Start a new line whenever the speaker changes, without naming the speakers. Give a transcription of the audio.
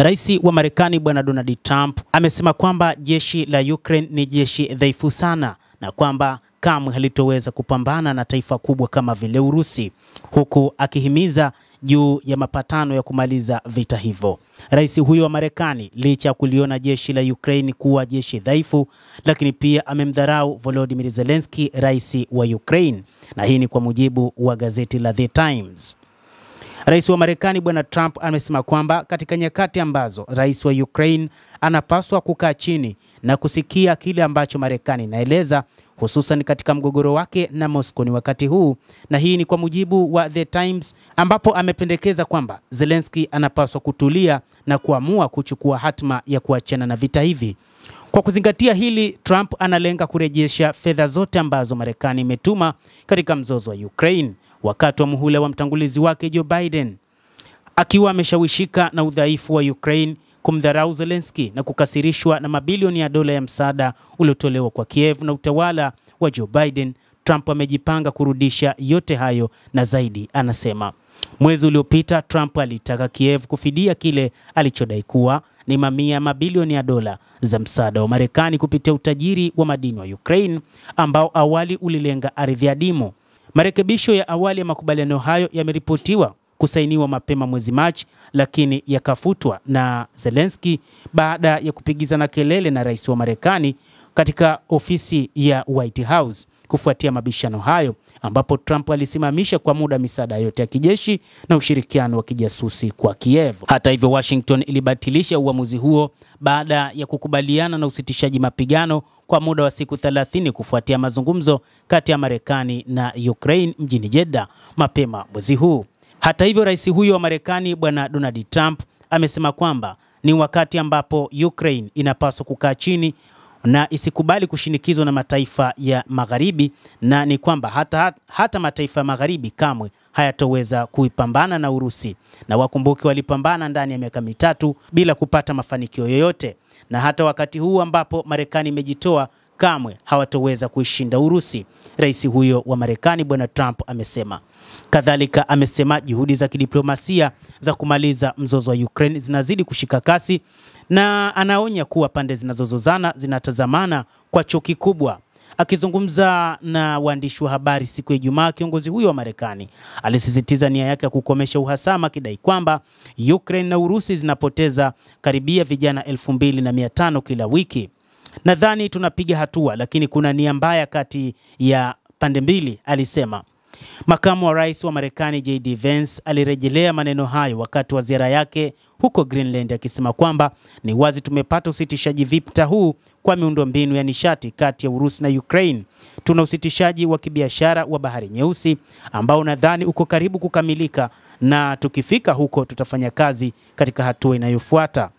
Rais wa Marekani Bwana Donald Trump amesema kwamba jeshi la Ukraine ni jeshi dhaifu sana na kwamba kamwe halitoweza kupambana na taifa kubwa kama vile Urusi, huku akihimiza juu ya mapatano ya kumaliza vita hivyo. Rais huyo wa Marekani, licha ya kuliona jeshi la Ukraine kuwa jeshi dhaifu, lakini pia amemdharau Volodymyr Zelensky, rais wa Ukraine, na hii ni kwa mujibu wa gazeti la The Times. Rais wa Marekani Bwana Trump amesema kwamba katika nyakati ambazo rais wa Ukraine anapaswa kukaa chini na kusikia kile ambacho Marekani inaeleza, hususan katika mgogoro wake na Moscow ni wakati huu, na hii ni kwa mujibu wa The Times, ambapo amependekeza kwamba Zelensky anapaswa kutulia na kuamua kuchukua hatma ya kuachana na vita hivi. Kwa kuzingatia hili, Trump analenga kurejesha fedha zote ambazo Marekani imetuma katika mzozo wa Ukraine wakati wa muhula wa mtangulizi wake Joe Biden, akiwa ameshawishika na udhaifu wa Ukraine, kumdharau Zelensky na kukasirishwa na mabilioni ya dola ya msaada uliotolewa kwa Kiev na utawala wa Joe Biden. Trump amejipanga kurudisha yote hayo na zaidi. Anasema mwezi uliopita Trump alitaka Kiev kufidia kile alichodai kuwa ni mamia mabilioni ya dola za msaada wa Marekani kupitia utajiri wa madini wa Ukraine ambao awali ulilenga ardhi adimu. Marekebisho ya awali ya makubaliano hayo yameripotiwa kusainiwa mapema mwezi Machi, lakini yakafutwa na Zelensky baada ya kupigizana kelele na rais wa Marekani katika ofisi ya White House kufuatia mabishano hayo, ambapo Trump alisimamisha kwa muda misaada yote ya kijeshi na ushirikiano wa kijasusi kwa Kiev. Hata hivyo, Washington ilibatilisha uamuzi huo baada ya kukubaliana na usitishaji mapigano kwa muda wa siku 30 kufuatia mazungumzo kati ya Marekani na Ukraine mjini Jeddah mapema mwezi huu. Hata hivyo, rais huyo wa Marekani Bwana Donald Trump amesema kwamba ni wakati ambapo Ukraine inapaswa kukaa chini na isikubali kushinikizwa na mataifa ya magharibi, na ni kwamba hata mataifa ya magharibi kamwe hayatoweza kuipambana na Urusi, na wakumbuke walipambana ndani ya miaka mitatu bila kupata mafanikio yoyote, na hata wakati huu ambapo Marekani imejitoa kamwe hawatoweza kuishinda Urusi, rais huyo wa Marekani Bwana Trump amesema. Kadhalika amesema juhudi za kidiplomasia za kumaliza mzozo wa Ukraine zinazidi kushika kasi, na anaonya kuwa pande zinazozozana zinatazamana kwa chuki kubwa. Akizungumza na waandishi wa habari siku ya Ijumaa, kiongozi huyo wa Marekani alisisitiza nia yake ya kukomesha uhasama, kidai kwamba Ukraine na Urusi zinapoteza karibia vijana 2500 kila wiki. Nadhani tunapiga hatua, lakini kuna nia mbaya kati ya pande mbili, alisema. Makamu wa rais wa Marekani JD Vance alirejelea maneno hayo wakati wa ziara yake huko Greenland, akisema kwamba ni wazi tumepata usitishaji vita huu kwa miundombinu ya nishati kati ya Urusi na Ukraine. Tuna usitishaji wa kibiashara wa Bahari Nyeusi ambao nadhani uko karibu kukamilika, na tukifika huko tutafanya kazi katika hatua inayofuata.